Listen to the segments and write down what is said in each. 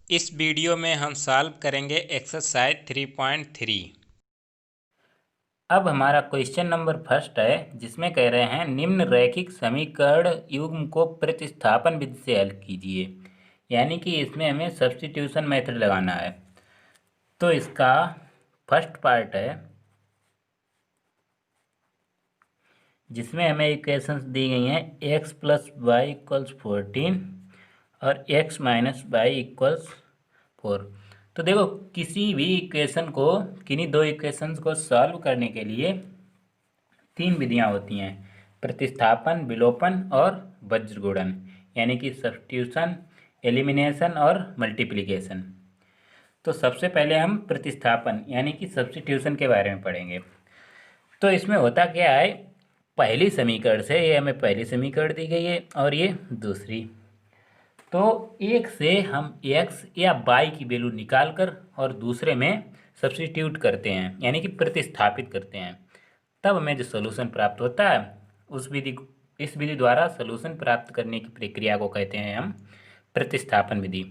इस वीडियो में हम सॉल्व करेंगे एक्सरसाइज 3.3। अब हमारा क्वेश्चन नंबर फर्स्ट है, जिसमें कह रहे हैं निम्न रैखिक समीकरण युग्म को प्रतिस्थापन विधि से हल कीजिए। यानी कि इसमें हमें सब्स्टिट्यूशन मेथड लगाना है। तो इसका फर्स्ट पार्ट है जिसमें हमें इक्वेशंस दी गई हैं x प्लस वाई इक्वल्स 14 और x माइनस वाई इक्वल्स 4। तो देखो, किसी भी इक्वेशन को, किन्हीं दो इक्वेशंस को सॉल्व करने के लिए तीन विधियां होती हैं: प्रतिस्थापन, विलोपन और वज्रगुणन, यानी कि सब्स्टिट्यूशन, एलिमिनेशन और मल्टीप्लिकेशन। तो सबसे पहले हम प्रतिस्थापन यानी कि सब्स्टिट्यूशन के बारे में पढ़ेंगे। तो इसमें होता क्या है, पहली समीकरण से, ये हमें पहली समीकरण दी गई है और ये दूसरी। तो एक से हम x या y की वैल्यू निकाल कर और दूसरे में सब्स्टिट्यूट करते हैं, यानी कि प्रतिस्थापित करते हैं। तब हमें जो सोल्यूशन प्राप्त होता है, इस विधि द्वारा सोल्यूशन प्राप्त करने की प्रक्रिया को कहते हैं हम प्रतिस्थापन विधि।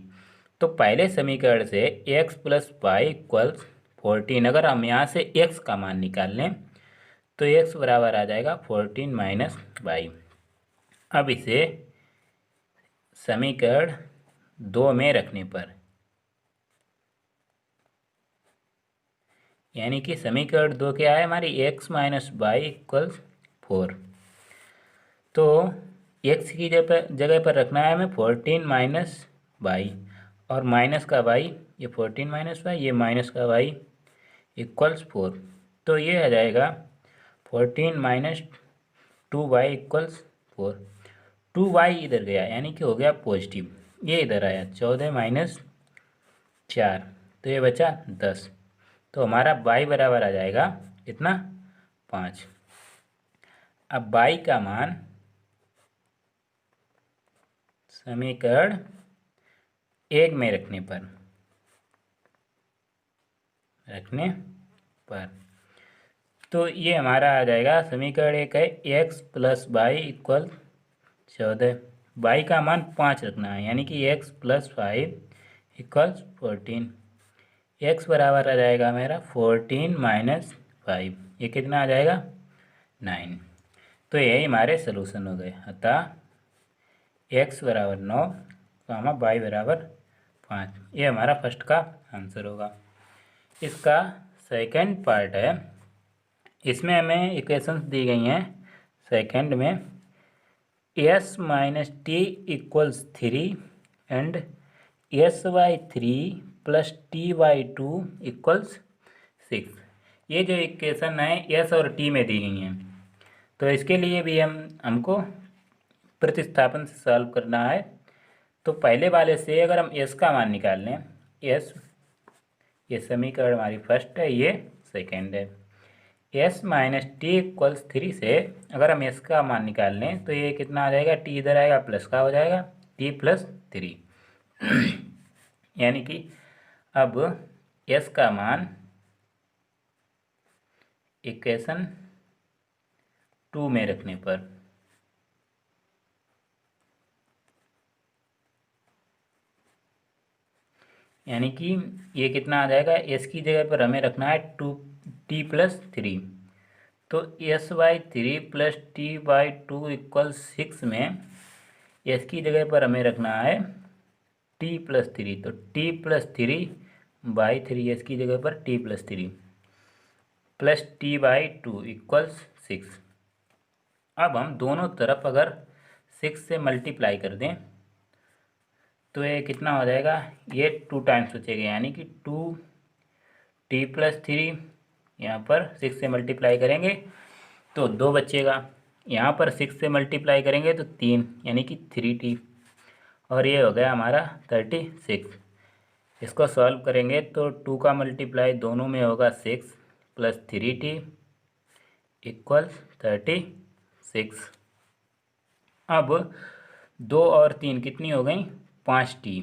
तो पहले समीकरण से x प्लस वाई इक्वल्स 14, अगर हम यहाँ से x का मान निकाल लें तो x बराबर आ जाएगा 14 माइनस वाई। अब इसे समीकरण 2 में रखने पर, यानी कि समीकरण 2 क्या है हमारी, x माइनस वाई इक्वल्स 4। तो x की जगह पर रखना है हमें 14 माइनस वाई, और माइनस का y, ये 14 माइनस वाई, ये माइनस का y इक्वल्स 4। तो ये आ जाएगा 14 माइनस 2y इक्वल्स 4। 2y इधर गया, यानी कि हो गया पॉजिटिव, ये इधर आया 14 माइनस 4, तो ये बचा 10। तो हमारा y बराबर आ जाएगा इतना 5। अब y का मान समीकरण 1 में रखने पर तो ये हमारा आ जाएगा, समीकरण 1 है x plus Y equal 14। Y का मान 5 रखना है, यानी कि x प्लस 5 इक्वल्स 14। x बराबर आ जाएगा मेरा 14 माइनस 5, ये कितना आ जाएगा 9। तो यही हमारे सोल्यूशन हो गए। अतः x बराबर 9, y बराबर 5, ये हमारा फर्स्ट का आंसर होगा। इसका सेकंड पार्ट है, इसमें हमें इक्वेशंस दी गई हैं सेकंड में s minus T equals 3 and S Y 3 plus T Y 2 equals 6। ये जो इक्वेशन है s और t में दी गई हैं, तो इसके लिए भी हमको प्रतिस्थापन से सॉल्व करना है। तो पहले वाले से अगर हम s का मान निकाल लें, s, ये समीकरण हमारी फर्स्ट है, ये सेकंड है। s माइनस टी इक्वल्स 3 से अगर हम s का मान निकाल लें तो ये कितना आ जाएगा, t इधर आएगा, प्लस का हो जाएगा t प्लस 3। यानी कि अब s का मान इक्वेशन 2 में रखने पर, यानी कि ये कितना आ जाएगा, s की जगह पर हमें रखना है 2t प्लस 3। तो S Y 3 plus T Y 2 equal 6 में s की जगह पर हमें रखना है t प्लस 3। तो t प्लस 3 बाई 3, s की जगह पर t plus 3 plus T by 2 equals 6। अब हम दोनों तरफ अगर 6 से मल्टीप्लाई कर दें तो ये कितना हो जाएगा, ये 2 टाइम्स बचेगा, यानी कि 2t प्लस 3, यहाँ पर 6 से मल्टीप्लाई करेंगे तो 2 बचेगा, यहाँ पर 6 से मल्टीप्लाई करेंगे तो 3, यानी कि 3t, और ये हो गया हमारा 36। इसको सॉल्व करेंगे तो 2 का मल्टीप्लाई दोनों में होगा 6 प्लस 3t इक्वल्स 36। अब 2 और 3 कितनी हो गई, 5t,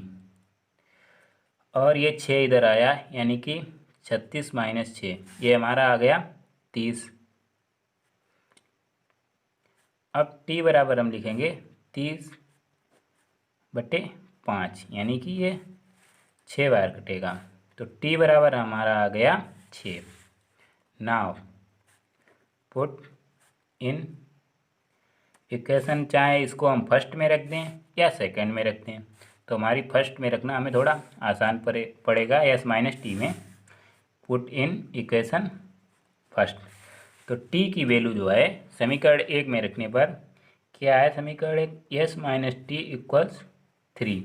और ये 6 इधर आया, यानी कि 36 माइनस 6, ये हमारा आ गया 30। अब t बराबर हम लिखेंगे 30/5, यानी कि ये 6 बार कटेगा। तो t बराबर हमारा आ गया 6। नाउ पुट इन इक्वेशन, चाहे इसको हम फर्स्ट में रख दें या सेकंड में रख दें। तो हमारी फर्स्ट में रखना हमें थोड़ा आसान पड़ेगा, s माइनस टी में पुट इन इक्वेशन फर्स्ट। तो t की वैल्यू जो है समीकरण 1 में रखने पर क्या है, समीकरण 1 s माइनस टी इक्वल्स 3।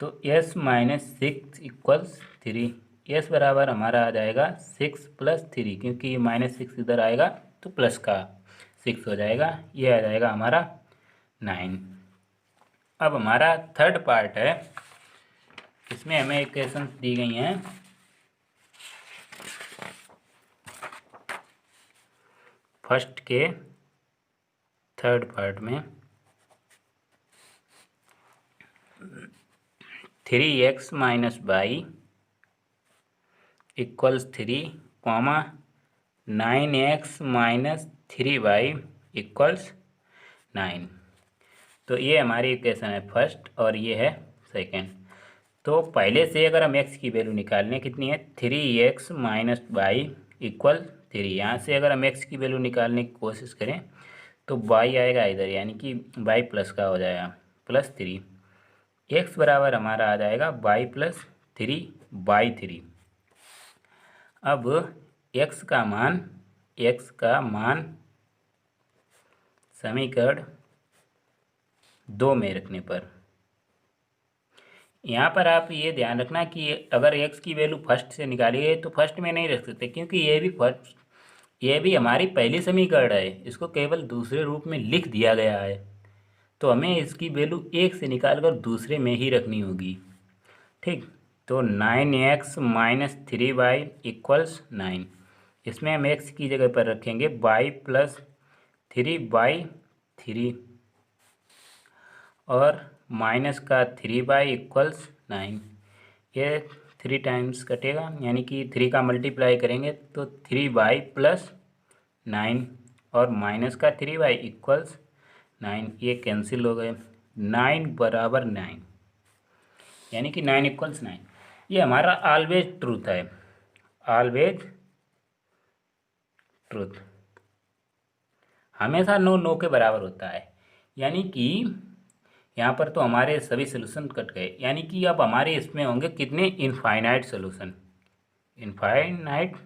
तो s माइनस 6 इक्वल्स 3, s बराबर हमारा आ जाएगा 6 प्लस 3, क्योंकि ये माइनस 6 इधर आएगा तो प्लस का 6 हो जाएगा, ये आ जाएगा हमारा 9। अब हमारा थर्ड पार्ट है, इसमें हमें इक्वेशन दी गई हैं। फर्स्ट के थर्ड पार्ट में 3x minus Y equals 3, 9x minus 3y equals 9। तो ये हमारी इक्वेशन है फर्स्ट और ये है सेकेंड। तो पहले से अगर हम x की वैल्यू निकालने, कितनी है 3x माइनस वाई इक्वल 3, यहाँ से अगर हम x की वैल्यू निकालने की कोशिश करें तो y आएगा इधर, यानी कि y प्लस का हो जाएगा प्लस 3, x बराबर हमारा आ जाएगा y प्लस 3/3। अब x का मान समीकरण 2 में रखने पर, यहाँ पर आप ये ध्यान रखना कि अगर x की वैल्यू फर्स्ट से निकाली गई तो फर्स्ट में नहीं रख सकते, क्योंकि ये भी हमारी पहली समीकरण है, इसको केवल दूसरे रूप में लिख दिया गया है। तो हमें इसकी वैल्यू 1 से निकाल कर दूसरे में ही रखनी होगी, ठीक। तो 9x माइनस 3y इक्वल्स 9, इसमें हम x की जगह पर रखेंगे y प्लस 3/3 और माइनस का 3y इक्वल्स 9। ये 3 टाइम्स कटेगा, यानी कि 3 का मल्टीप्लाई करेंगे तो 3y प्लस 9 और माइनस का 3y इक्वल्स 9, ये कैंसिल हो गए। 9 बराबर 9, यानी कि 9 इक्वल्स 9। ये हमारा ऑलवेज ट्रूथ है, ऑलवेज ट्रूथ हमेशा नो नो के बराबर होता है। यानी कि यहाँ पर तो हमारे सभी सोल्यूशन कट गए, यानी कि अब हमारे इसमें होंगे कितने, इनफाइनाइट सोल्यूशन। इनफाइनाइट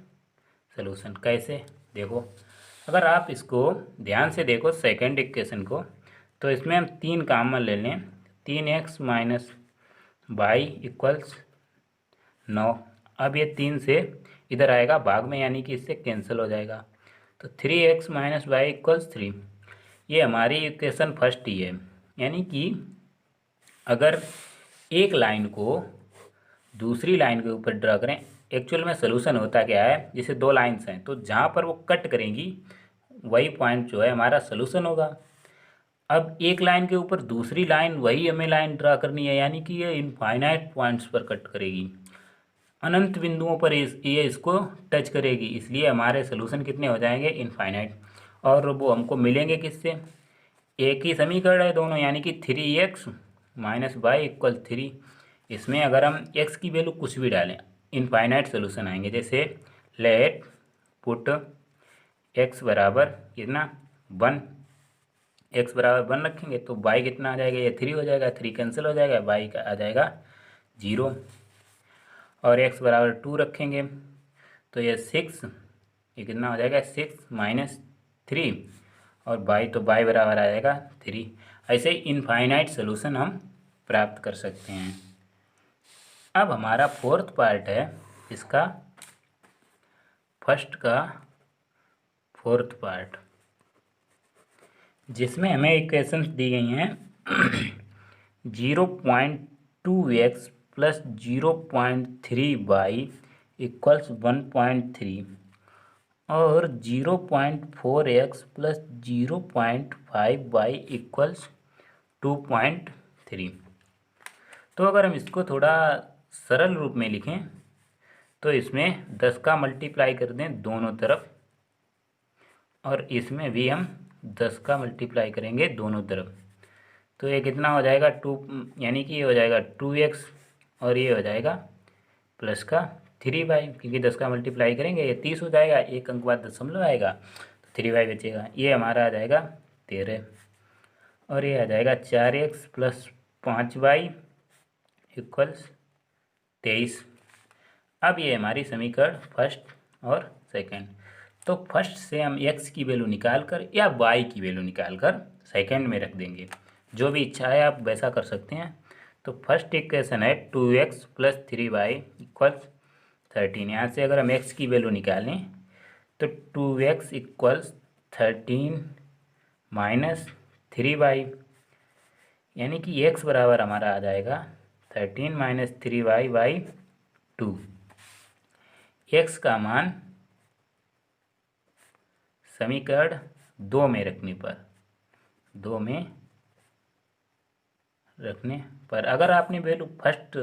सोल्यूशन कैसे, देखो अगर आप इसको ध्यान से देखो सेकंड इक्वेशन को, तो इसमें हम 3 कॉमन ले लें, 3x माइनस वाई इक्वल्स 9। अब ये 3 से इधर आएगा भाग में, यानी कि इससे कैंसिल हो जाएगा। तो 3x माइनस वाई इक्वल्स 3, ये हमारी इक्वेशन फर्स्ट ही है। यानी कि अगर एक लाइन को दूसरी लाइन के ऊपर ड्रा करें, एक्चुअल में सोल्यूशन होता क्या है, जैसे 2 लाइन्स हैं तो जहाँ पर वो कट करेंगी वही पॉइंट जो है हमारा सोल्यूशन होगा। अब एक लाइन के ऊपर दूसरी लाइन, वही हमें लाइन ड्रा करनी है, यानी कि ये इनफाइनाइट पॉइंट्स पर कट करेगी, अनंत बिंदुओं पर ये इसको टच करेगी, इसलिए हमारे सोल्यूशन कितने हो जाएंगे, इनफाइनाइट। और वो हमको मिलेंगे किससे, एक ही समीकरण है दोनों, यानी कि 3x माइनस वाई इक्वल 3। इसमें अगर हम x की वैल्यू कुछ भी डालें इनफाइनाइट सोल्यूशन आएंगे। जैसे लेट पुट x बराबर कितना 1, x बराबर 1 रखेंगे तो y कितना आ जाएगा, ये 3 हो जाएगा, 3 कैंसिल हो जाएगा, y का आ जाएगा 0। और x बराबर 2 रखेंगे तो ये 6, ये कितना हो जाएगा 6 माइनस 3, और y तो y बराबर आ जाएगा 3। ऐसे ही इनफाइनाइट सोल्यूशन हम प्राप्त कर सकते हैं। अब हमारा फोर्थ पार्ट है इसका, फर्स्ट का फोर्थ पार्ट, जिसमें हमें इक्वेशंस दी गई हैं 0.2x प्लस 0.3y इक्वल्स 1.3 और 0.4x प्लस 0.5y इक्वल्स 2.3। तो अगर हम इसको थोड़ा सरल रूप में लिखें तो इसमें 10 का मल्टीप्लाई कर दें दोनों तरफ, और इसमें भी हम 10 का मल्टीप्लाई करेंगे दोनों तरफ। तो ये कितना हो जाएगा 2, यानी कि ये हो जाएगा 2x और ये हो जाएगा प्लस का 3y, क्योंकि 10 का मल्टीप्लाई करेंगे ये 30 हो जाएगा, एक अंक बाद दशमलव आएगा तो 3y बचेगा। ये हमारा आ जाएगा 13 और ये आ जाएगा 4x प्लस 5y इक्वल्स 23। अब ये हमारी समीकरण फर्स्ट और सेकंड। तो फर्स्ट से हम x की वैल्यू निकाल कर या y की वैल्यू निकाल कर सेकेंड में रख देंगे, जो भी इच्छा है आप वैसा कर सकते हैं। तो फर्स्ट इक्वेशन है 2x प्लस 3y इक्वल्स 13। यहाँ से अगर हम x की वैल्यू निकालें तो 2x इक्वल्स 13 माइनस 3y, यानी कि x बराबर हमारा आ जाएगा 13 माइनस 3y बाई 2। x का मान समीकरण 2 में रखने पर अगर आपने वैल्यू फर्स्ट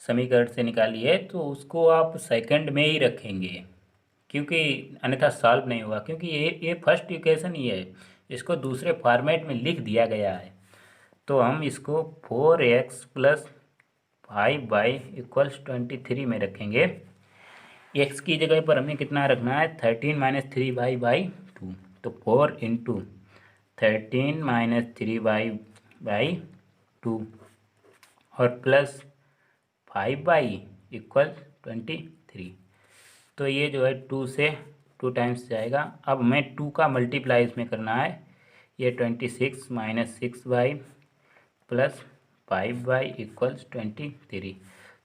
समीकरण से निकाली है तो उसको आप सेकंड में ही रखेंगे, क्योंकि अन्यथा सॉल्व नहीं होगा, क्योंकि ये फर्स्ट इक्वेशन ही है, इसको दूसरे फॉर्मेट में लिख दिया गया है। तो हम इसको 4x प्लस 5y इक्वल्स 23 में रखेंगे। x की जगह पर हमें कितना रखना है 13 माइनस 3y बाई 2, तो 4 इंटू 13 माइनस 3y बाई 2 और प्लस 5y इक्वल 23। तो ये जो है 2 से 2 टाइम्स जाएगा। अब हमें 2 का मल्टीप्लाई इसमें करना है, ये 26 minus 6y plus 5y equals 23।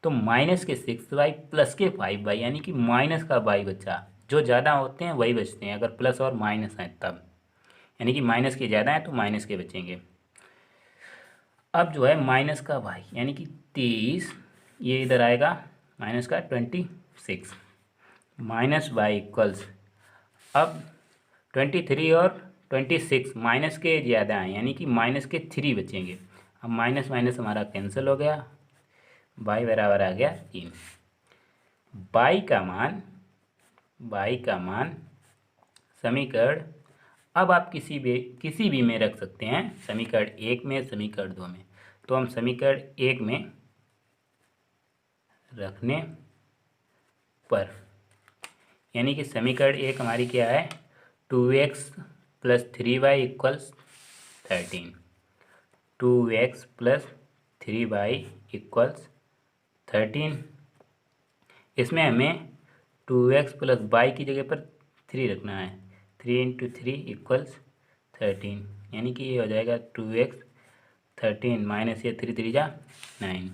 तो माइनस के 6y प्लस के 5y, यानी कि माइनस का y बचा। जो ज़्यादा होते हैं वही बचते हैं अगर प्लस और माइनस हैं तब, यानी कि माइनस के ज़्यादा हैं तो माइनस के बचेंगे। अब जो है माइनस का y यानी कि 23, ये इधर आएगा माइनस का 26 माइनस y इक्वल्स, अब 23 और 26 माइनस के ज़्यादा हैं, यानी कि माइनस के 3 बचेंगे। अब माइनस माइनस हमारा कैंसिल हो गया, y बराबर आ गया 3। y का मान समीकरण, अब आप किसी भी में रख सकते हैं, समीकरण 1 में, समीकरण 2 में। तो हम समीकरण 1 में रखने पर, यानी कि समीकरण 1 हमारी क्या है 2x plus 3y equals 13, 2x plus 3y equals 13। इसमें हमें 2x प्लस y की जगह पर 3 रखना है, 3 इंटू 3 इक्वल्स 13, यानी कि ये हो जाएगा 2x 13 माइनस ये 3 3 जा 9,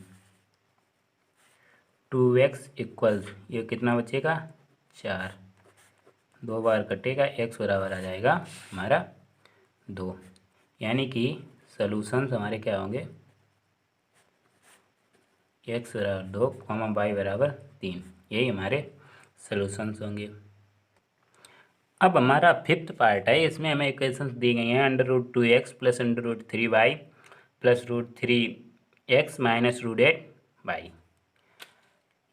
2x इक्वल्स ये कितना बचेगा 4, 2 बार कटेगा, x बराबर आ जाएगा हमारा 2, यानी कि सॉल्यूशंस हमारे क्या होंगे x बराबर 2, y बराबर 3, यही हमारे सॉल्यूशंस होंगे। अब हमारा फिफ्थ पार्ट है, इसमें हमें इक्वेशंस दी गई हैं √2x plus √3y plus √3x minus √8y।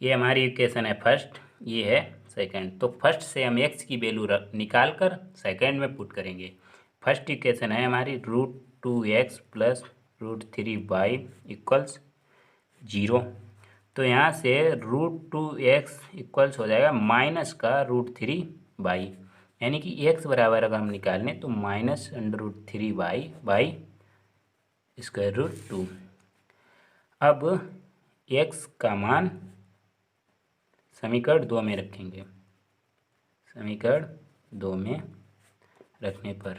ये हमारी इक्वेशन है फर्स्ट, ये है सेकंड। तो फर्स्ट से हम x की वैल्यू निकाल कर सेकंड में पुट करेंगे। फर्स्ट इक्वेशन है हमारी √2x प्लस √3y इक्वल्स 0। तो यहाँ से √2x इक्वल्स हो जाएगा माइनस का √3y, यानी कि x बराबर अगर हम निकाल लें तो माइनस √3y बाई √2। अब x का मान समीकरण 2 में रखेंगे, समीकरण 2 में रखने पर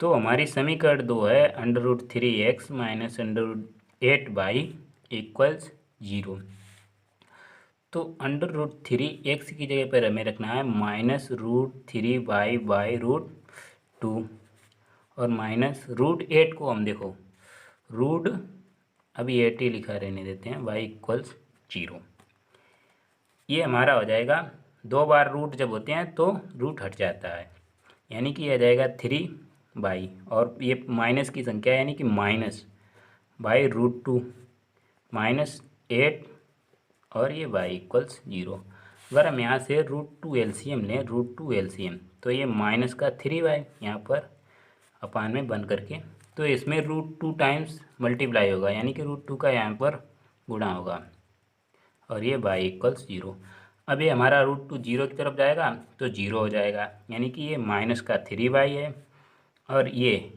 तो हमारी समीकरण 2 है √3x माइनस √8y इक्वल्स 0। तो √3x की जगह पर हमें रखना है माइनस √3y बाई √2 और माइनस √8 को हम देखो रूट अभी 8 ही लिखा रहने देते हैं, y इक्वल्स 0। ये हमारा हो जाएगा, 2 बार रूट जब होते हैं तो रूट हट जाता है, यानी कि यह आ जाएगा 3y और ये माइनस की संख्या यानी कि माइनस बाई √2 माइनस 8 और ये y इक्वल्स 0। अगर हम यहाँ से √2 एलसीएम लें, √2 एलसीएम, तो ये माइनस का 3y यहाँ पर अपान में बन करके, तो इसमें √2 टाइम्स मल्टीप्लाई होगा, यानी कि √2 का यहाँ पर गुणा होगा और ये y इक्वल्स 0। अब ये हमारा √2 0 की तरफ जाएगा तो 0 हो जाएगा, यानी कि ये माइनस का 3y है। और ये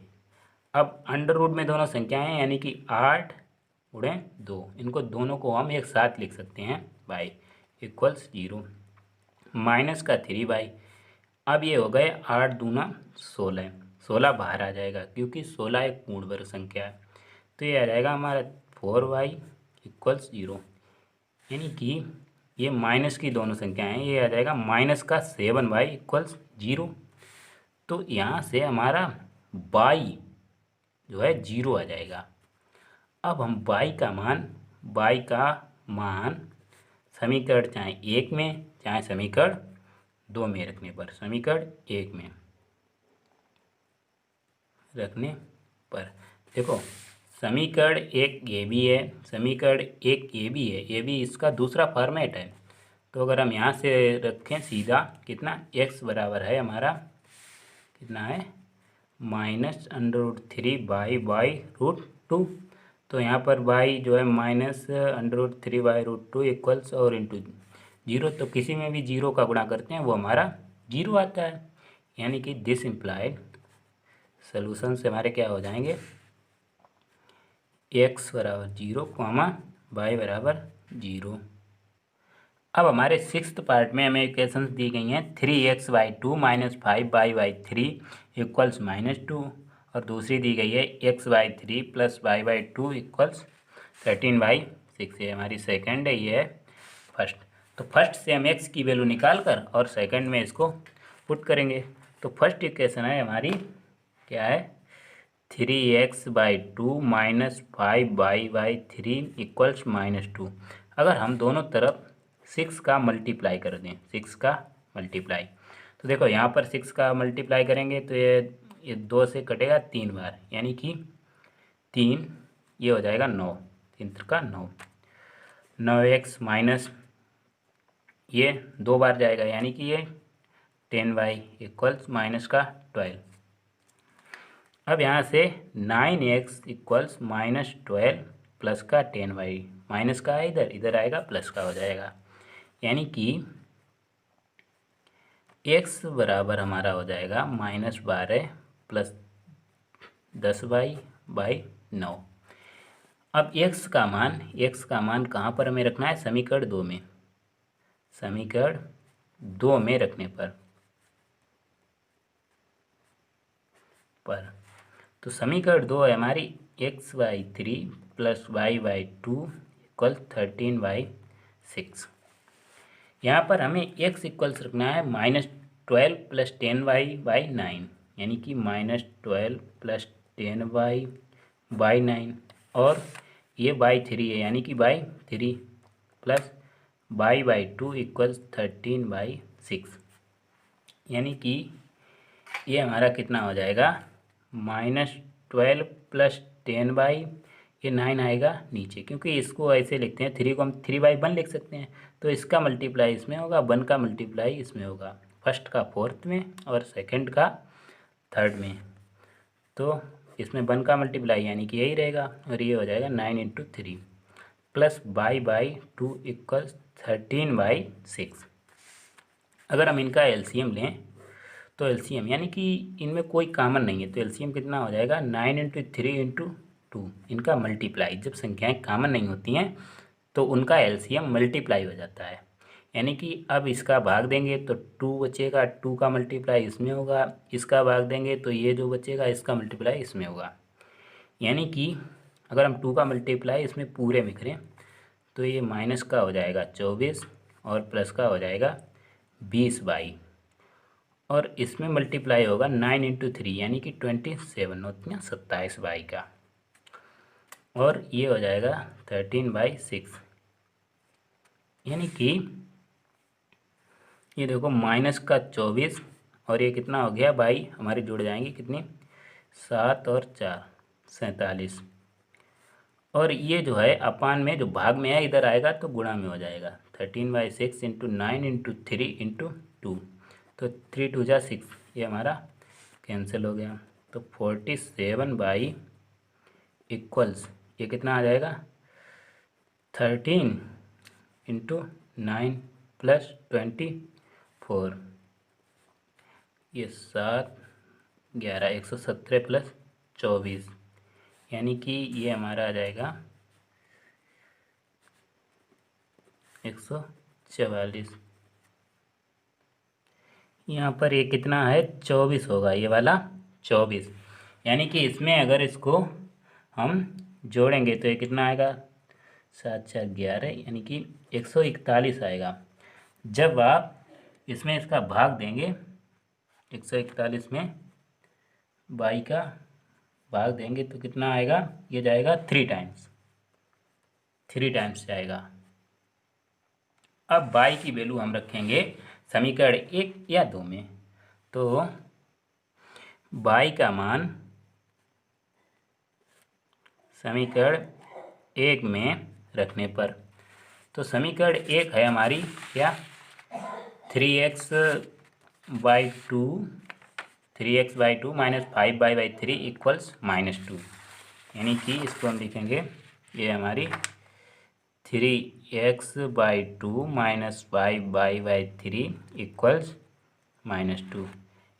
अब अंडर रूट में दोनों संख्याएं हैं, यानी कि 8 गुणे 2, इनको दोनों को हम एक साथ लिख सकते हैं y इक्वल्स 0 माइनस का 3y। अब ये हो गए 8 दूना 16, 16 बाहर आ जाएगा क्योंकि 16 एक पूर्ण वर्ग संख्या है। तो ये आ जाएगा हमारा 4y इक्वल्स 0, यानी कि ये माइनस की दोनों संख्याएं हैं, ये आ जाएगा माइनस का 7y इक्वल्स 0। तो यहाँ से हमारा y जो है 0 आ जाएगा। अब हम y का मान समीकरण चाहे 1 में चाहे समीकरण 2 में रखने पर, समीकरण 1 में रखने पर देखो समीकरण 1 ये भी है, समीकरण 1 ये भी है, ये भी इसका दूसरा फॉर्मेट है। तो अगर हम यहाँ से रखें सीधा कितना x बराबर है हमारा कितना है -√3/√2। तो यहाँ पर y जो है -√3/√2 इक्वल्स और इंटू 0, तो किसी में भी 0 का गुणा करते हैं वो हमारा 0 आता है, यानी कि दिस इम्प्लाइड सोल्यूशन से हमारे क्या हो जाएंगे x बराबर 0 y बराबर 0। अब हमारे 6th पार्ट में हमें इक्वेशंस दी गई हैं 3x/2 - 5y/3 इक्वल्स -2, और दूसरी दी गई है x/3 + y/2 इक्वल्स 13/6। ये हमारी सेकंड है, ये है फर्स्ट। तो फर्स्ट से हम x की वैल्यू निकाल कर और सेकंड में इसको पुट करेंगे। तो फर्स्ट इक्वेशन है हमारी क्या है 3x/2 - 5y/3 इक्वल्स -2। अगर हम दोनों तरफ 6 का मल्टीप्लाई कर दें, 6 का मल्टीप्लाई, तो देखो यहाँ पर 6 का मल्टीप्लाई करेंगे तो ये 2 से कटेगा 3 बार, यानी कि 3 ये हो जाएगा 9, 3 का 9, 9x माइनस ये 2 बार जाएगा, यानी कि ये 10y इक्वल्स माइनस का 12। अब यहाँ से 9x इक्वल्स -12 प्लस का 10y, माइनस का है इधर, इधर आएगा प्लस का हो जाएगा, यानी कि x बराबर हमारा हो जाएगा -12 प्लस 10y/9। अब x का मान कहाँ पर हमें रखना है समीकरण 2 में, समीकरण 2 में रखने पर तो समीकरण 2 है हमारी x/3 + y/2 इक्वल 13/6। यहाँ पर हमें x इक्वल्स रखना है -12 + 10y/9, यानी कि -12 + 10y/9, और ये y3 है, यानी कि y3 प्लस y/2 इक्वल्स 13/6, यानी कि ये हमारा कितना हो जाएगा -12 + 10y, ये 9 आएगा नीचे, क्योंकि इसको ऐसे लिखते हैं 3 को हम 3/1 लिख सकते हैं, तो इसका मल्टीप्लाई इसमें होगा, 1 का मल्टीप्लाई इसमें होगा, फर्स्ट का फोर्थ में और सेकंड का थर्ड में। तो इसमें 1 का मल्टीप्लाई यानी कि यही रहेगा, और ये हो जाएगा 9 × 3 प्लस y/2 इक्वल्स 13/6। अगर हम इनका एलसीएम लें तो एलसीएम यानी कि इनमें कोई कॉमन नहीं है, तो एलसीएम कितना हो जाएगा 9 × 3 × 2, इनका मल्टीप्लाई, जब संख्याएं कॉमन नहीं होती हैं तो उनका एलसीएम मल्टीप्लाई हो जाता है, यानी कि अब इसका भाग देंगे तो 2 बचेगा, 2 का मल्टीप्लाई इसमें होगा, इसका भाग देंगे तो ये जो बचेगा इसका मल्टीप्लाई इसमें होगा, यानी कि अगर हम 2 का मल्टीप्लाई इसमें पूरे में करें तो ये माइनस का हो जाएगा 24 और प्लस का हो जाएगा 20y, और इसमें मल्टीप्लाई होगा 9 × 3 यानी कि 27 होती 27y का, और ये हो जाएगा 13/6, यानी कि ये देखो माइनस का 24 और ये कितना हो गया बाई, हमारी जुड़ जाएंगी कितनी 7 और 4 47, और ये जो है अपान में जो भाग में है इधर आएगा तो गुणा में हो जाएगा 13/6 × 9 × 3 × 2, तो 3 2 जा 6, ये हमारा कैंसिल हो गया, तो 47y इक्वल्स ये कितना आ जाएगा 13 × 9 + 24, ये 7 11 117 + 24, यानी कि ये हमारा आ जाएगा 144। यहाँ पर ये कितना है, 24 होगा, ये वाला 24, यानी कि इसमें अगर इसको हम जोड़ेंगे तो ये कितना आएगा, 7 4 11, यानी कि 141 आएगा। जब आप इसमें इसका भाग देंगे, 141 में 22 का भाग देंगे तो कितना आएगा, ये जाएगा 3 टाइम्स जाएगा। अब 22 की वैल्यू हम रखेंगे समीकरण 1 या 2 में, तो 22 का मान समीकरण 1 में रखने पर, तो समीकरण 1 है हमारी क्या, 3x/2 -5y/3 = -2, यानी कि इसको हम लिखेंगे, ये हमारी 3x/2 -5y/3 = -2।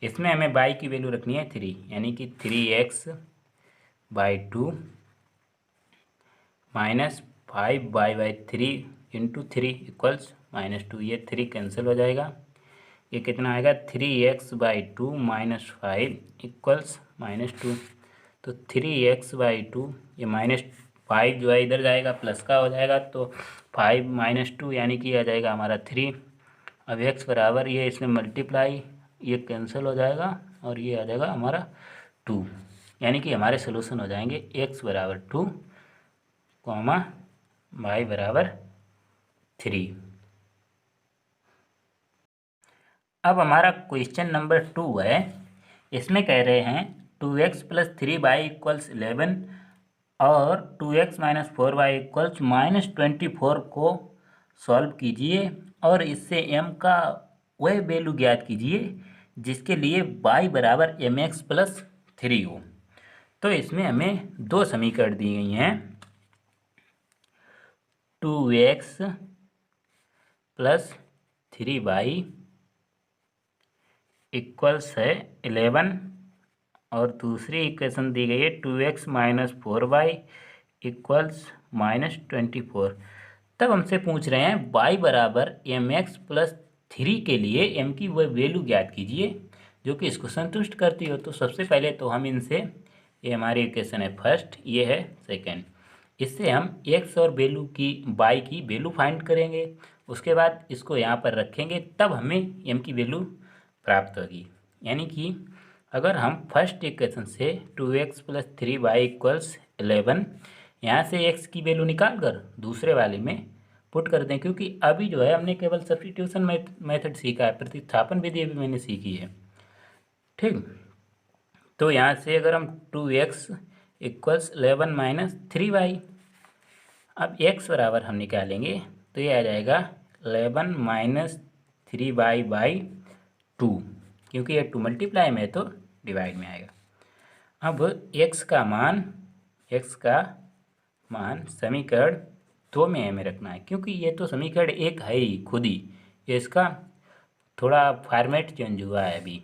इसमें हमें y की वैल्यू रखनी है 3, यानी कि 3x/2 -5y/3 × 3 = -2, ये 3 कैंसिल हो जाएगा, ये कितना आएगा, 3x/2 - 5 = -2, तो 3x/2, ये -5 जो है इधर जाएगा, प्लस का हो जाएगा, तो 5 - 2 यानी कि आ जाएगा हमारा 3। अब x बराबर, ये इसमें मल्टीप्लाई, ये कैंसिल हो जाएगा और ये आ जाएगा हमारा 2, यानी कि हमारे सोल्यूशन हो जाएंगे x बराबर 2, y बराबर 3। अब हमारा क्वेश्चन नंबर 2 है, इसमें कह रहे हैं 2x + 3y = 11 और 2x - 4y = -24 को सॉल्व कीजिए और इससे m का वह वैल्यू ज्ञात कीजिए जिसके लिए y बराबर mx + 3 हो। तो इसमें हमें दो समीकरण दी गई हैं, 2x + 3y = 11 और दूसरी इक्वेशन दी गई है 2x - 4y = -24। तब हमसे पूछ रहे हैं y बराबर mx + 3 के लिए m की वह वैल्यू ज्ञात कीजिए जो कि इसको संतुष्ट करती हो। तो सबसे पहले तो हम इनसे, ये हमारी इक्वेशन है फर्स्ट, ये है सेकंड, इससे हम x और वैल्यू की y की वैल्यू फाइंड करेंगे, उसके बाद इसको यहाँ पर रखेंगे, तब हमें m की वैल्यू प्राप्त होगी। यानी कि अगर हम फर्स्ट इक्वेशन से 2x + 3y = 11, यहाँ से x की वैल्यू निकाल कर दूसरे वाले में पुट कर दें, क्योंकि अभी जो है हमने केवल सब्स्टिट्यूशन मेथड सीखा है, प्रतिस्थापन विधि भी मैंने सीखी है, ठीक। तो यहाँ से अगर हम 2x = 11 - 3y, अब x बराबर हम निकालेंगे तो ये आ जाएगा 11 - 3y/2, क्योंकि ये 2 मल्टीप्लाई में है तो डिवाइड में आएगा। अब x का मान समीकरण 2 में हमें रखना है, क्योंकि ये तो समीकरण 1 है ही खुद ही, ये इसका थोड़ा फॉर्मेट चेंज हुआ है अभी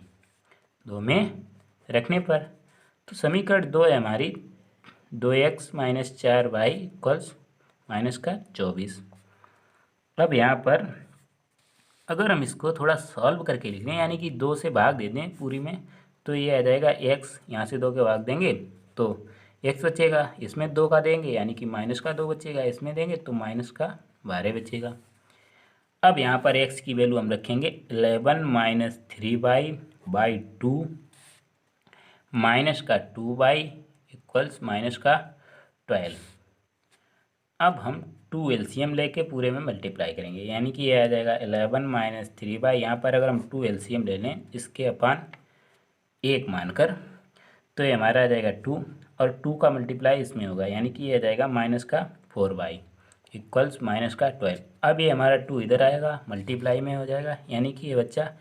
2 में रखने पर। तो समीकरण 2 है हमारी 2x - 4y = -24। अब यहाँ पर अगर हम इसको थोड़ा सॉल्व करके लिख लें, यानी कि 2 से भाग दे दें पूरी में, तो ये आ जाएगा x, यहाँ से 2 के भाग देंगे तो x बचेगा, इसमें 2 का देंगे यानी कि -2 बचेगा, इसमें देंगे तो -12 बचेगा। अब यहाँ पर x की वैल्यू हम रखेंगे 11 - 3y/2 -2y = -12। अब हम 2 एलसीएम लेके पूरे में मल्टीप्लाई करेंगे, यानी कि ये आ जाएगा 11 - 3y, यहाँ पर अगर हम 2 एलसीएम ले लें इसके अपान 1 मानकर, तो ये हमारा आ जाएगा 2 और 2 का मल्टीप्लाई इसमें होगा, यानी कि ये आ जाएगा -4y = -12। अब ये हमारा 2 इधर आएगा, मल्टीप्लाई में हो जाएगा, यानी कि ये बच्चा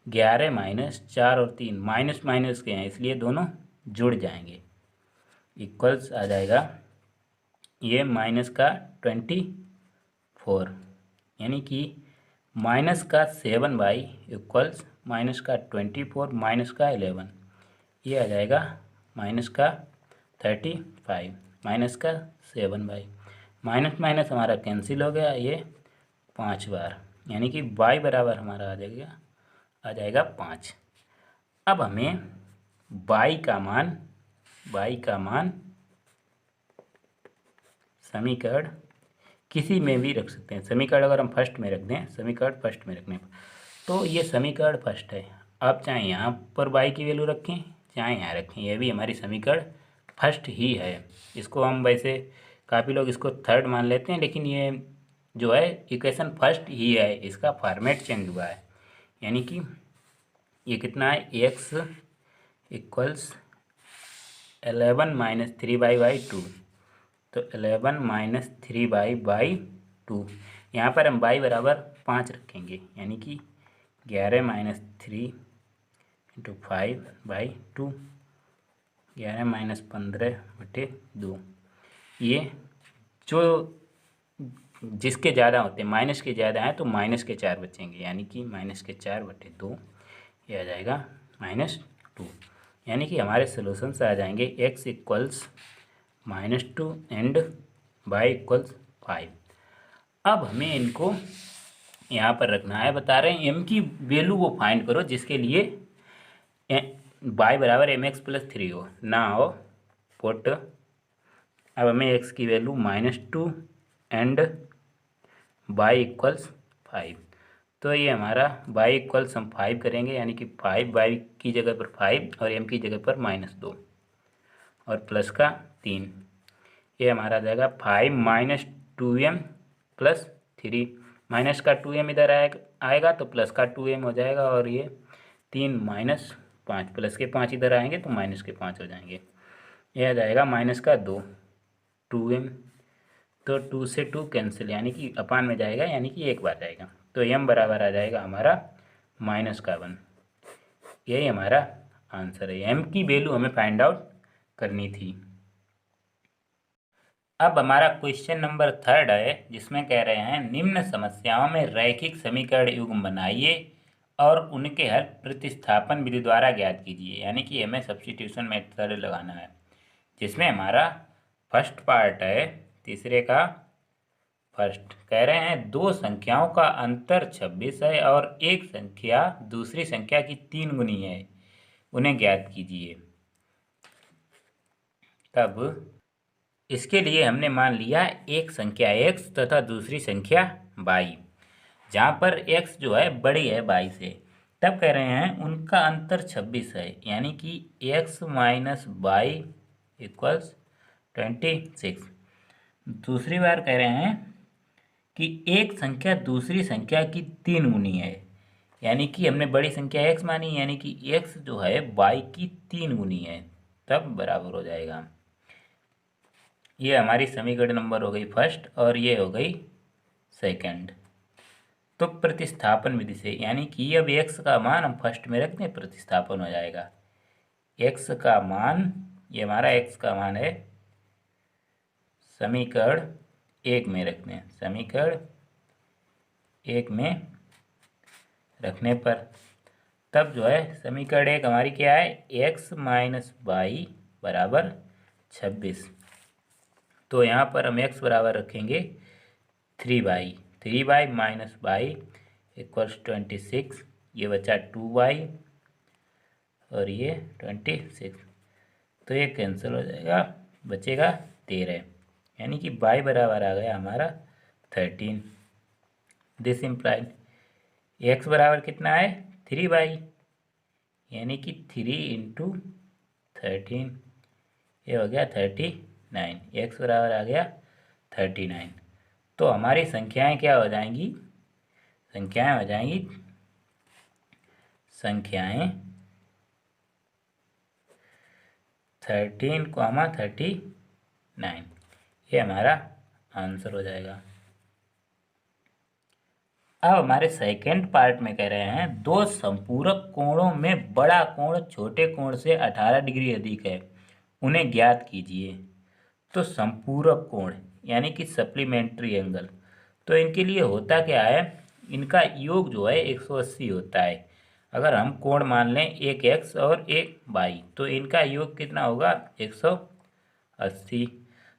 11 - 4 और 3 माइनस माइनस के हैं, इसलिए दोनों जुड़ जाएंगे, इक्वल्स आ जाएगा ये -20 4, यानी कि माइनस का 7y इक्वल्स माइनस का 24 माइनस का 11, ये आ जाएगा माइनस का 35 माइनस का 7y, माइनस माइनस हमारा कैंसिल हो गया ये 5 बार, यानी कि y बराबर हमारा आ जाएगा 5। अब हमें y का मान समीकरण किसी में भी रख सकते हैं। समीकरण अगर हम फर्स्ट में रख दें, समीकरण फर्स्ट में रखने पर, तो ये समीकरण फर्स्ट है। आप चाहे यहाँ पर y की वैल्यू रखें चाहे यहाँ रखें, यह भी हमारी समीकरण फर्स्ट ही है। इसको हम वैसे काफ़ी लोग इसको थर्ड मान लेते हैं, लेकिन ये जो है इक्वेशन फर्स्ट ही है, इसका फॉर्मेट चेंज हुआ है। यानी कि ये कितना है, x इक्वल्स 11 माइनस 3y/2, तो 11 माइनस 3y/2, यहाँ पर हम y बराबर 5 रखेंगे, यानी कि 11 माइनस 3 इंटू 5/2, 11 माइनस 15/2। ये जो जिसके ज़्यादा होते हैं, माइनस के ज़्यादा हैं तो माइनस के 4 बचेंगे, यानी कि माइनस के 4/2, ये आ जाएगा -2। यानी कि हमारे सोल्यूशन से आ जाएंगे x equals -2 and y equals 5। अब हमें इनको यहाँ पर रखना है। बता रहे हैं m की वैल्यू वो फाइंड करो जिसके लिए y बराबर mx+3 हो ना हो पुट। अब हमें x की वैल्यू -2 एंड y इक्वल्स 5, तो ये हमारा y इक्वल्स हम 5 करेंगे, यानी कि 5 y की जगह पर 5 और m की जगह पर -2 और प्लस का 3, ये हमारा आ जाएगा 5 - 2m + 3, माइनस का 2m इधर आएगा तो प्लस का 2m हो जाएगा, और ये 3 - 5 प्लस के 5 इधर आएंगे तो माइनस के 5 हो जाएंगे, ये आ जाएगा माइनस का 2m, तो 2 से 2 कैंसिल, यानी कि अपान में जाएगा, यानी कि एक बार जाएगा, तो m बराबर आ जाएगा हमारा -1। यही हमारा आंसर है। m की वैल्यू हमें फाइंड आउट करनी थी। अब हमारा क्वेश्चन नंबर 3 है, जिसमें कह रहे हैं निम्न समस्याओं में रैखिक समीकरण युग्म बनाइए और उनके हल प्रतिस्थापन विधि द्वारा ज्ञात कीजिए। यानी कि हमें सब्स्टिट्यूशन मेथड लगाना है, जिसमें हमारा फर्स्ट पार्ट है तीसरे का फर्स्ट। कह रहे हैं दो संख्याओं का अंतर 26 है और एक संख्या दूसरी संख्या की 3 गुनी है, उन्हें ज्ञात कीजिए। तब इसके लिए हमने मान लिया एक संख्या x तथा दूसरी संख्या y, जहाँ पर x जो है बड़ी है y से। तब कह रहे हैं उनका अंतर 26 है, यानी कि x - y इक्वल्स 26। दूसरी बार कह रहे हैं कि एक संख्या दूसरी संख्या की 3 गुनी है, यानी कि हमने बड़ी संख्या x मानी, यानी कि x जो है y की 3 गुनी है, तब बराबर हो जाएगा। ये हमारी समीकरण नंबर हो गई फर्स्ट और ये हो गई सेकंड। तो प्रतिस्थापन विधि से, यानी कि अब x का मान हम फर्स्ट में रखते हैं, प्रतिस्थापन हो जाएगा। x का मान, ये हमारा x का मान है, समीकरण 1 में रखते हैं। समीकरण 1 में रखने पर तब जो है समीकरण 1 हमारी क्या है, x - y बराबर 26। तो यहाँ पर हम x बराबर रखेंगे 3y, 3y - y इक्वल्स 26, ये बचा 2y और ये 26, तो ये कैंसिल हो जाएगा, बचेगा 13, यानी कि y बराबर आ गया हमारा 13। दिस इम्प्लाइड x बराबर कितना है, 3y, यानी कि 3 × 13, ये हो गया 39, x बराबर आ गया 39। तो हमारी संख्याएं क्या हो जाएंगी, संख्याएं हो जाएंगी, संख्याएं 13,39, ये हमारा आंसर हो जाएगा। अब हमारे सेकेंड पार्ट में कह रहे हैं दो संपूरक कोणों में बड़ा कोण छोटे कोण से 18 डिग्री अधिक है, उन्हें ज्ञात कीजिए। तो संपूरक कोण यानी कि सप्लीमेंट्री एंगल, तो इनके लिए होता क्या है, इनका योग जो है 180 होता है। अगर हम कोण मान लें एक एक्स और एक वाई, तो इनका योग कितना होगा 180।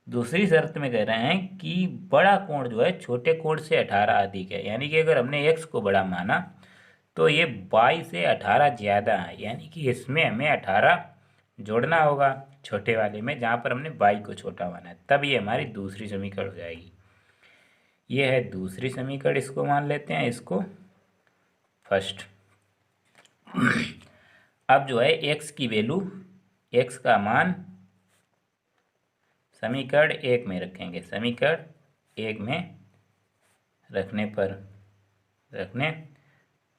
दूसरी शर्त में कह रहे हैं कि बड़ा कोण जो है छोटे कोण से 18 अधिक है, यानी कि अगर हमने एक्स को बड़ा माना तो ये 22 से 18 ज़्यादा है, यानी कि इसमें हमें 18 जोड़ना होगा छोटे वाले में, जहाँ पर हमने 22 को छोटा माना है, तब ये हमारी दूसरी समीकरण हो जाएगी। ये है दूसरी समीकरण, इसको मान लेते हैं, इसको फर्स्ट। अब जो है एक्स की वैल्यू, एक्स का मान समीकरण 1 में रखेंगे, समीकरण 1 में रखने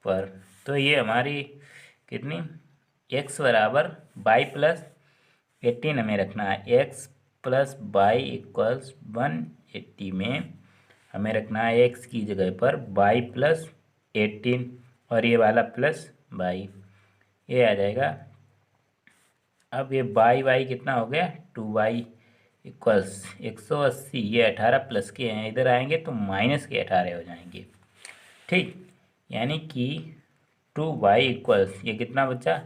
पर तो ये हमारी कितनी, x बराबर 22+18 हमें रखना है। x प्लस 22=180 में हमें रखना है x की जगह पर 22+18 और ये वाला प्लस 22, ये आ जाएगा। अब ये y कितना हो गया 2y इक्वल्स 180, ये 18 प्लस के हैं, इधर आएंगे तो माइनस के 18 हो जाएंगे, ठीक। यानी कि 2y इक्वल्स, ये कितना बचा,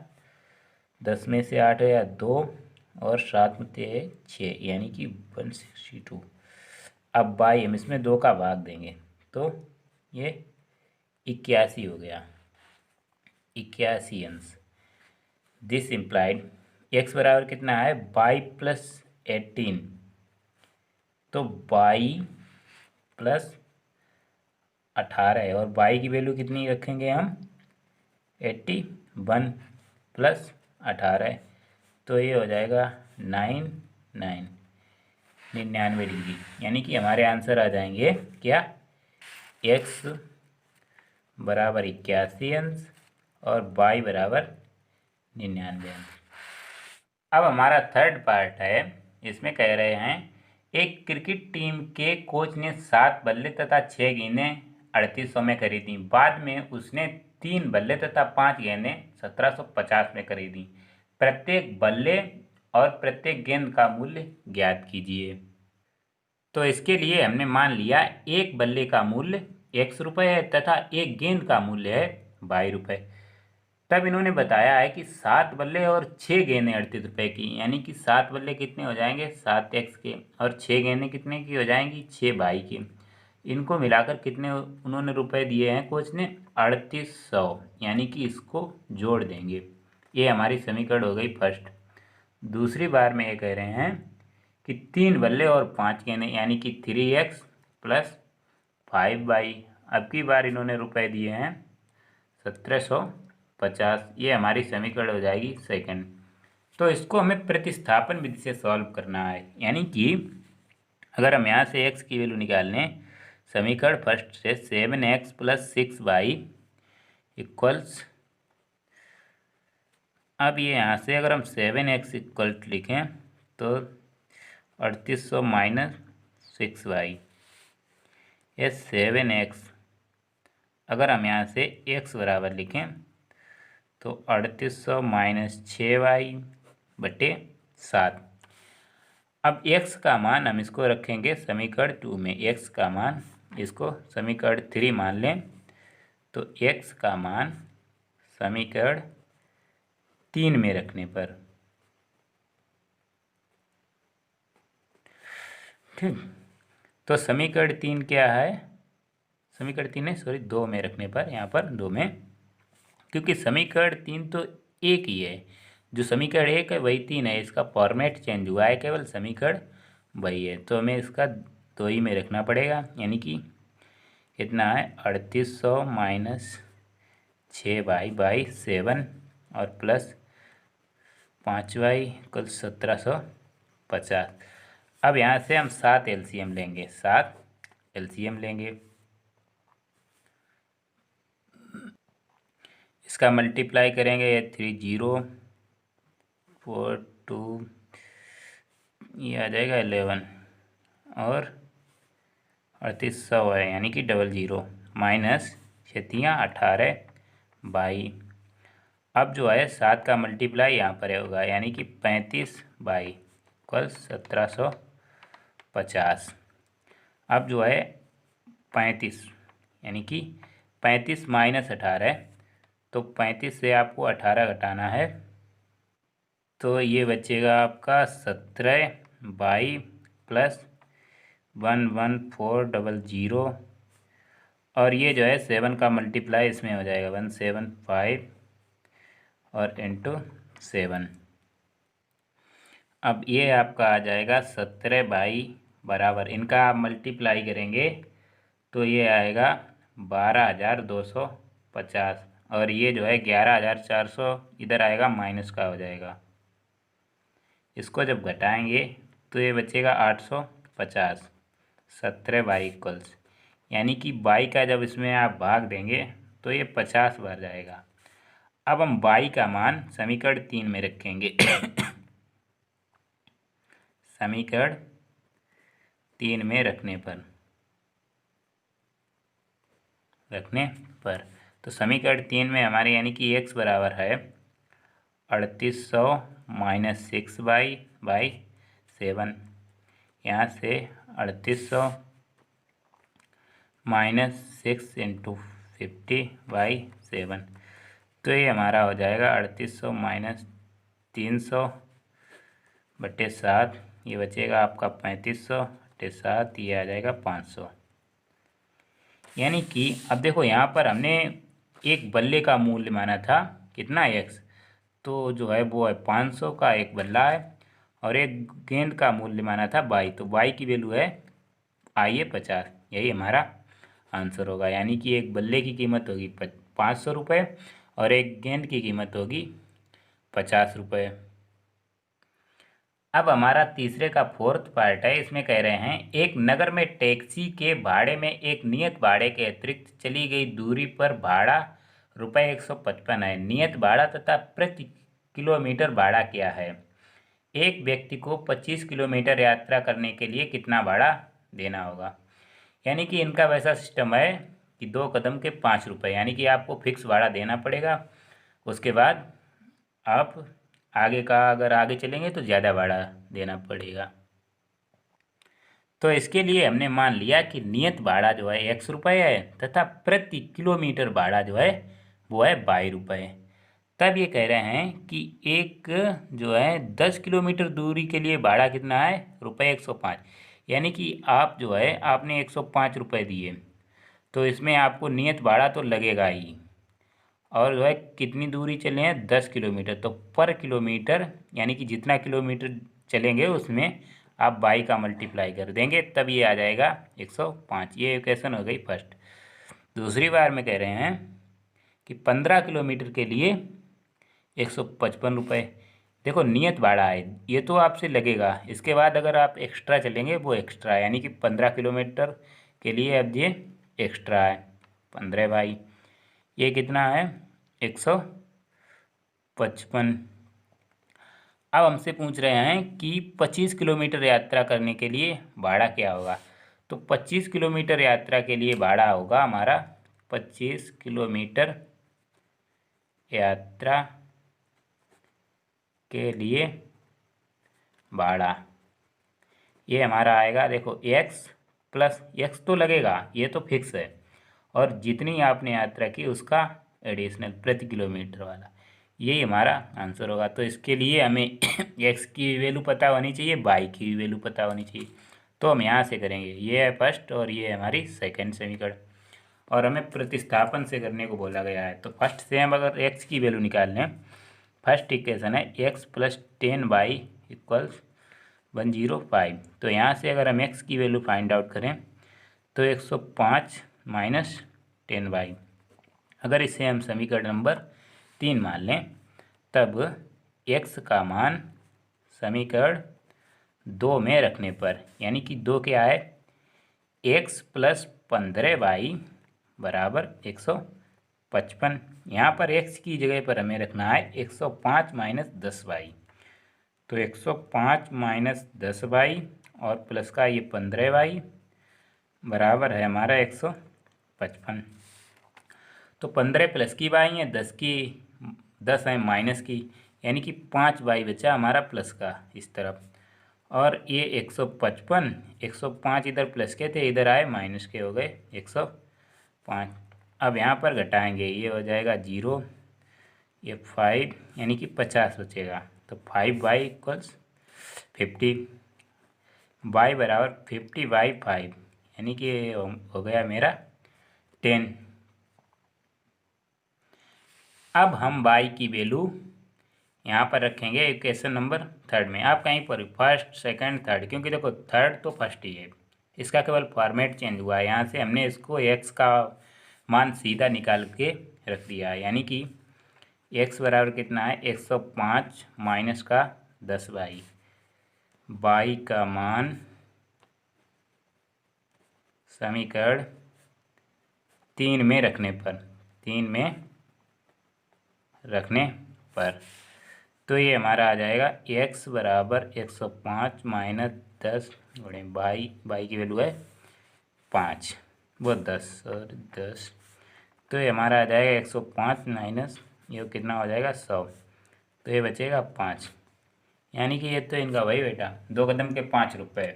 10 में से 8 गया 2 और 7 में से 6, यानी कि 162। अब y हम इसमें 2 का भाग देंगे तो ये 81 हो गया, 81 अंश। दिस इम्प्लाइड x बराबर कितना है y+18, तो y+18 है और y की वैल्यू कितनी रखेंगे हम 81 प्लस 18, तो ये हो जाएगा 99 डिग्री, यानी कि हमारे आंसर आ जाएंगे क्या, x बराबर 81 अंश और y बराबर 99 अंश। अब हमारा थर्ड पार्ट है, इसमें कह रहे हैं एक क्रिकेट टीम के कोच ने 7 बल्ले तथा 6 गेंदें 3800 में खरीदी, बाद में उसने 3 बल्ले तथा 5 गेंदें 1750 में खरीदी, प्रत्येक बल्ले और प्रत्येक गेंद का मूल्य ज्ञात कीजिए। तो इसके लिए हमने मान लिया एक बल्ले का मूल्य ₹100 है तथा एक गेंद का मूल्य है ₹22। तब इन्होंने बताया है कि 7 बल्ले और 6 गेंदें 38 की, यानी कि 7 बल्ले कितने हो जाएंगे 7x के और 6 गेंदें कितने की हो जाएंगी 6y की। इनको मिलाकर कितने उन्होंने रुपए दिए हैं कोच ने 3800, यानी कि इसको जोड़ देंगे। ये हमारी समीकरण हो गई फर्स्ट। दूसरी बार में ये कह रहे हैं कि 3 बल्ले और 5 गेंदें, यानी कि 3x प्लस 5y। अब की बार इन्होंने रुपए दिए हैं 1750, ये हमारी समीकरण हो जाएगी सेकंड। तो इसको हमें प्रतिस्थापन विधि से सॉल्व करना है, यानी कि अगर हम यहाँ से x की वैल्यू निकाल लें, समीकरण फर्स्ट से 7x प्लस 6y इक्वल्स, अब ये यहाँ से अगर हम 7x इक्वल लिखें तो 3800 माइनस 6y, ये 7x। अगर हम यहाँ से x बराबर लिखें तो 3800 माइनस 6y बटे 7। अब x का मान हम इसको रखेंगे समीकरण 2 में, x का मान इसको समीकरण 3 मान लें, तो x का मान समीकरण 3 में रखने पर, ठीक। तो समीकरण 3 क्या है, समीकरण 3 है सॉरी 2 में रखने पर, यहाँ पर 2 में, क्योंकि समीकरण 3 तो एक ही है, जो समीकरण 1 है वही 3 है, इसका फॉर्मेट चेंज हुआ है, केवल समीकरण वही है, तो हमें इसका 2 ही में रखना पड़ेगा, यानी कि कितना है 3800 माइनस 6y/7 और प्लस 5y कल 1750। अब यहाँ से हम 7 LCM लेंगे, 7 LCM लेंगे, इसका मल्टीप्लाई करेंगे, ये 3042, ये आ जाएगा 11 और 3800 है, यानी कि 00 माइनस 18 अब जो है 7 का मल्टीप्लाई यहाँ पर होगा, यानी कि 35 कल 1750। अब जो है 35, यानी कि 35 माइनस 18, तो 35 से आपको 18 घटाना है, तो ये बचेगा आपका 17/, प्लस 11400, और ये जो है 7 का मल्टीप्लाई इसमें हो जाएगा 175 और इंटू 7। अब ये आपका आ जाएगा 17/, बराबर इनका आप मल्टीप्लाई करेंगे तो ये आएगा 12,250, और ये जो है 11,400 इधर आएगा माइनस का हो जाएगा। इसको जब घटाएंगे तो ये बचेगा 850। 17/, इक्वल्स, यानी कि 22 का जब इसमें आप भाग देंगे तो ये 50 बार जाएगा। अब हम 22 का मान समीकरण 3 में रखेंगे। समीकरण 3 में रखने पर तो समीकरण 3 में हमारे यानी कि x बराबर है 3800 माइनस 6/7, यहाँ से 3800 माइनस 6 इंटू 50/7, तो ये हमारा हो जाएगा 3800 माइनस 300/7, ये बचेगा आपका 3500/7, ये आ जाएगा 500। यानी कि अब देखो यहाँ पर हमने एक बल्ले का मूल्य माना था कितना x, तो जो है वो है 500 का एक बल्ला है, और एक गेंद का मूल्य माना था 22, तो 22 की वैल्यू है आइए 50, यही हमारा आंसर होगा। यानी कि एक बल्ले की कीमत होगी 500 रुपये और एक गेंद की कीमत होगी 50 रुपये। अब हमारा तीसरे का फोर्थ पार्ट है, इसमें कह रहे हैं एक नगर में टैक्सी के भाड़े में एक नियत भाड़े के अतिरिक्त चली गई दूरी पर भाड़ा ₹155 है। नियत भाड़ा तथा प्रति किलोमीटर भाड़ा क्या है? एक व्यक्ति को 25 किलोमीटर यात्रा करने के लिए कितना भाड़ा देना होगा? यानी कि इनका वैसा सिस्टम है कि 2 कदम के 5 रुपये, यानी कि आपको फिक्स भाड़ा देना पड़ेगा। उसके बाद आप आगे का अगर आगे चलेंगे तो ज़्यादा भाड़ा देना पड़ेगा। तो इसके लिए हमने मान लिया कि नियत भाड़ा जो है ₹100 है तथा प्रति किलोमीटर भाड़ा जो है वो है ₹22। तब ये कह रहे हैं कि एक जो है 10 किलोमीटर दूरी के लिए भाड़ा कितना है? ₹105। यानी कि आप जो है आपने ₹105 दिए, तो इसमें आपको नियत भाड़ा तो लगेगा ही, और जो है कितनी दूरी चले हैं? 10 किलोमीटर, तो पर किलोमीटर यानी कि जितना किलोमीटर चलेंगे उसमें आप 22 का मल्टीप्लाई कर देंगे, तब ये आ जाएगा 105। ये इक्वेशन हो गई फर्स्ट। दूसरी बार में कह रहे हैं कि 15 किलोमीटर के लिए ₹155। देखो नियत भाड़ा है, ये तो आपसे लगेगा, इसके बाद अगर आप एक्स्ट्रा चलेंगे वो एक्स्ट्रा है, यानी कि 15 किलोमीटर के लिए अब ये एक्स्ट्रा है। 15/, ये कितना है? 155। अब हमसे पूछ रहे हैं कि 25 किलोमीटर यात्रा करने के लिए भाड़ा क्या होगा? तो 25 किलोमीटर यात्रा के लिए भाड़ा होगा हमारा 25 किलोमीटर यात्रा के लिए भाड़ा, ये हमारा आएगा, देखो x प्लस x तो लगेगा, ये तो फिक्स है, और जितनी आपने यात्रा की उसका एडिशनल प्रति किलोमीटर वाला, यही हमारा आंसर होगा। तो इसके लिए हमें x की वैल्यू पता होनी चाहिए, y की वैल्यू पता होनी चाहिए, तो हम यहाँ से करेंगे। ये है फर्स्ट और ये है हमारी सेकंड समीकरण, और हमें प्रतिस्थापन से करने को बोला गया है। तो फर्स्ट से हम अगर x की वैल्यू निकाल लें, फर्स्ट इक्वेशन है x + 10y = 105। तो यहाँ से अगर हम x की वैल्यू फाइंड आउट करें तो 105 माइनस 10y, अगर इसे हम समीकरण नंबर 3 मान लें, तब x का मान समीकरण 2 में रखने पर, यानी कि 2 क्या है? x + 15y बराबर 155। यहाँ पर x की जगह पर हमें रखना है 105 माइनस 10y, तो 105 माइनस 10y और प्लस का ये 15y बराबर है हमारा 155। तो 15 प्लस की y है, 10 है माइनस की, यानी कि 5y बचा हमारा प्लस का इस तरफ, और ये 155, 105 इधर प्लस के थे, इधर आए माइनस के हो गए 105। अब यहाँ पर घटाएंगे, ये हो जाएगा 0, ये 5 यानी कि 50 बचेगा। तो 5y इक्वल्स 50, y बराबर 50/5 यानी कि ये हो गया मेरा 10। अब हम y की वैल्यू यहाँ पर रखेंगे इक्वेशन नंबर 3 में। आप कहीं पर फर्स्ट सेकंड थर्ड, क्योंकि देखो थर्ड तो फर्स्ट ही है, इसका केवल फॉर्मेट चेंज हुआ है। यहाँ से हमने इसको x का मान सीधा निकाल के रख दिया है, यानी कि x बराबर कितना है 105 माइनस का 10y, y का मान समीकरण 3 में रखने पर तो ये हमारा आ जाएगा x बराबर 105 माइनस 10 गुणे y की वैल्यू है 5, वो 10 और 10, तो ये हमारा आ जाएगा 105 माइनस ये कितना हो जाएगा 100, तो ये बचेगा 5, यानी कि ये तो इनका वही बेटा 2 कदम के 5 रुपये।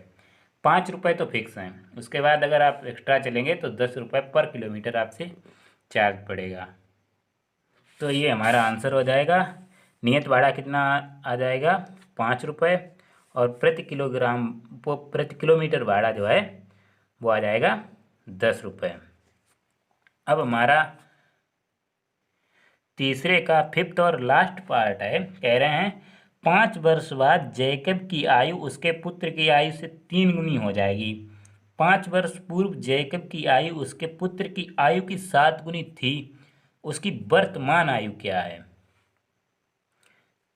5 रुपये तो फिक्स हैं, उसके बाद अगर आप एक्स्ट्रा चलेंगे तो 10 रुपये पर किलोमीटर आपसे चार्ज पड़ेगा। तो ये हमारा आंसर हो जाएगा। नियत भाड़ा कितना आ जाएगा 5 रुपये, और प्रति किलोमीटर भाड़ा जो है वो आ जाएगा 10 रुपये। अब हमारा तीसरे का फिफ्थ और लास्ट पार्ट है, कह रहे हैं 5 वर्ष बाद जैकब की आयु उसके पुत्र की आयु से 3 गुनी हो जाएगी। 5 वर्ष पूर्व जैकब की आयु उसके पुत्र की आयु की 7 गुनी थी, उसकी वर्तमान आयु क्या है।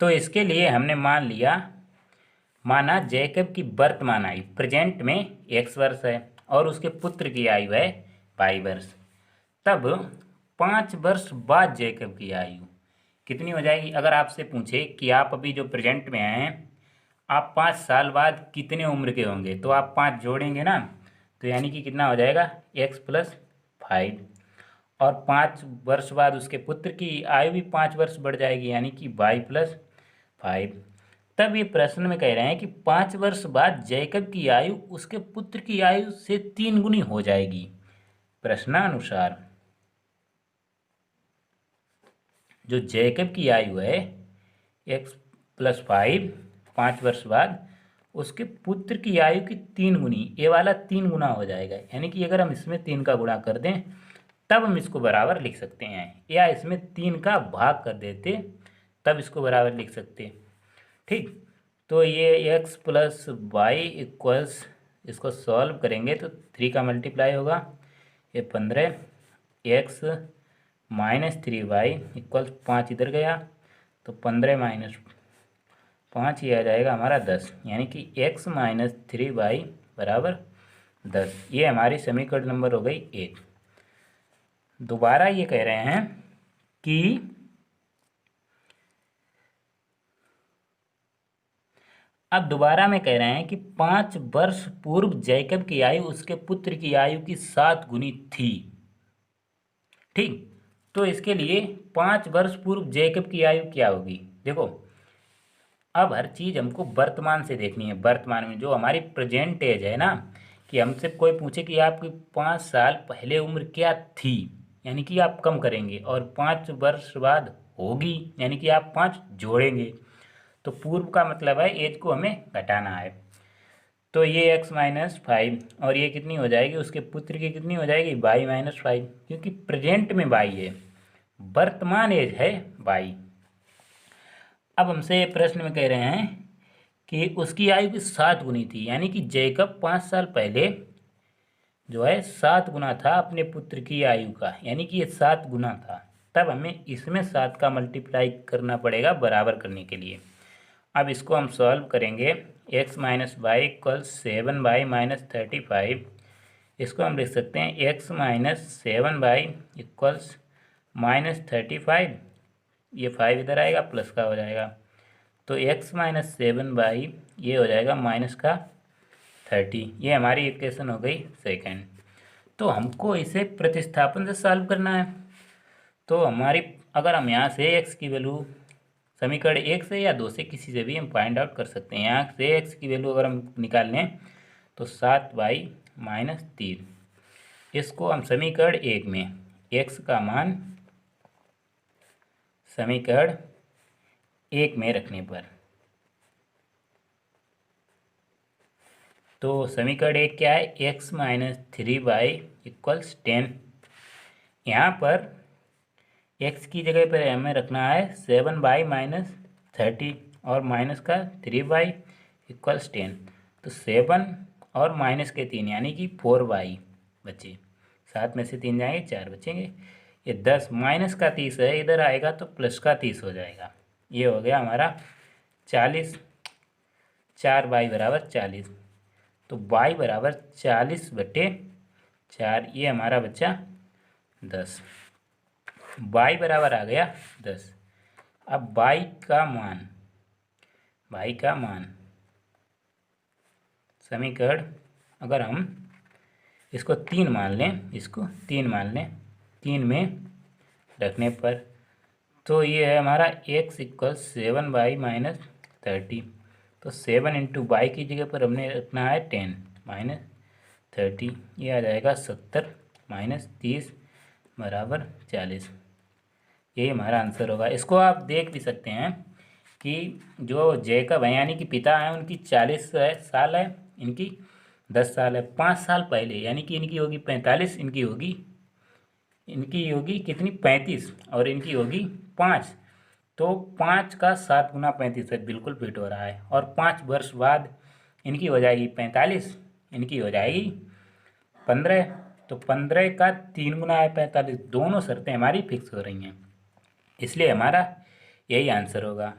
तो इसके लिए हमने माना जैकब की वर्तमान आयु प्रेजेंट में x वर्ष है और उसके पुत्र की आयु है y वर्ष। तब 5 वर्ष बाद जैकब की आयु कितनी हो जाएगी। अगर आपसे पूछे कि आप अभी जो प्रेजेंट में हैं, आप 5 साल बाद कितने उम्र के होंगे, तो आप 5 जोड़ेंगे ना, तो यानी कि कितना हो जाएगा x + 5, और 5 वर्ष बाद उसके पुत्र की आयु भी 5 वर्ष बढ़ जाएगी, यानी कि y + 5। तब ये प्रश्न में कह रहे हैं कि 5 वर्ष बाद जैकब की आयु उसके पुत्र की आयु से 3 गुनी हो जाएगी। प्रश्नानुसार जो जैकब की आयु है x + 5 5 वर्ष बाद उसके पुत्र की आयु की 3 गुनी, ये वाला 3 गुना हो जाएगा, यानी कि अगर हम इसमें 3 का गुणा कर दें तब हम इसको बराबर लिख सकते हैं, या इसमें 3 का भाग कर देते तब इसको बराबर लिख सकते। ठीक, तो ये x + y इक्वल्स, इसको सॉल्व करेंगे तो 3 का मल्टीप्लाई होगा, ये 15, x - 3y इक्वल्स 5 इधर गया तो 15 - 5 ये आ जाएगा हमारा 10, यानी कि x - 3y बराबर 10। ये हमारी समीकरण नंबर हो गई 1। दोबारा ये कह रहे हैं कि अब दोबारा में कह रहे हैं कि 5 वर्ष पूर्व जैकब की आयु उसके पुत्र की आयु की 7 गुनी थी। ठीक, तो इसके लिए 5 वर्ष पूर्व जैकब की आयु क्या होगी। देखो अब हर चीज़ हमको वर्तमान से देखनी है, वर्तमान में जो हमारी प्रेजेंट एज है ना, कि हमसे कोई पूछे कि आपकी 5 साल पहले उम्र क्या थी, यानी कि आप कम करेंगे, और 5 वर्ष बाद होगी, यानी कि आप 5 जोड़ेंगे। तो पूर्व का मतलब है एज को हमें घटाना है। तो ये x - 5 और ये कितनी हो जाएगी, उसके पुत्र की कितनी हो जाएगी y - 5, क्योंकि प्रेजेंट में y है, वर्तमान एज है y। अब हमसे प्रश्न में कह रहे हैं कि उसकी आयु की 7 गुनी थी, यानी कि जैकब 5 साल पहले जो है 7 गुना था अपने पुत्र की आयु का, यानी कि ये 7 गुना था। तब हमें इसमें 7 का मल्टीप्लाई करना पड़ेगा बराबर करने के लिए। अब इसको हम सॉल्व करेंगे, x - y इक्वल्स 7y - 35। इसको हम लिख सकते हैं x - 7y इक्वल्स -35, ये 5 इधर आएगा प्लस का हो जाएगा, तो x - 7y ये हो जाएगा माइनस का 30। ये हमारी इक्वेशन हो गई सेकंड। तो हमको इसे प्रतिस्थापन से सॉल्व करना है। तो हमारी अगर हम यहाँ से x की वैल्यू समीकरण 1 से या 2 से किसी से भी हम फाइंड आउट कर सकते हैं। यहाँ से x की वैल्यू अगर हम निकाल लें तो 7y-3, इसको हम समीकरण 1 में x का मान समीकरण 1 में रखने पर, तो समीकरण 1 क्या है, x-3y = 10। यहाँ पर x की जगह पर हमें रखना है 7y-30 और माइनस का 3y = 10। तो 7 और माइनस के 3 यानी कि 4y बचे, 7 में से 3 जाएंगे 4 बचेंगे। ये 10 माइनस का 30 है, इधर आएगा तो प्लस का 30 हो जाएगा। ये हो गया हमारा 40, 4y = 40, तो y = 40/4, ये हमारा बच्चा 10, y बराबर आ गया 10। अब y का मान समीकरण अगर हम इसको 3 मान लें, 3 में रखने पर, तो ये है हमारा x = 7y-30, तो 7 × y की जगह पर हमने रखना है 10 - 30, ये आ जाएगा 70 - 30 = 40। यही हमारा आंसर होगा। इसको आप देख भी सकते हैं कि जो जैकब है यानी कि पिता हैं, उनकी 40 साल है, इनकी 10 साल है। 5 साल पहले यानी कि इनकी होगी 45, इनकी होगी कितनी, 35, और इनकी होगी 5। तो 5 का 7 × 35 है, बिल्कुल फिट हो रहा है। और 5 वर्ष बाद इनकी हो जाएगी 45, इनकी हो जाएगी 15, तो 15 का 3 गुना है 45। दोनों शर्तें हमारी फिक्स हो रही हैं, इसलिए हमारा यही आंसर होगा।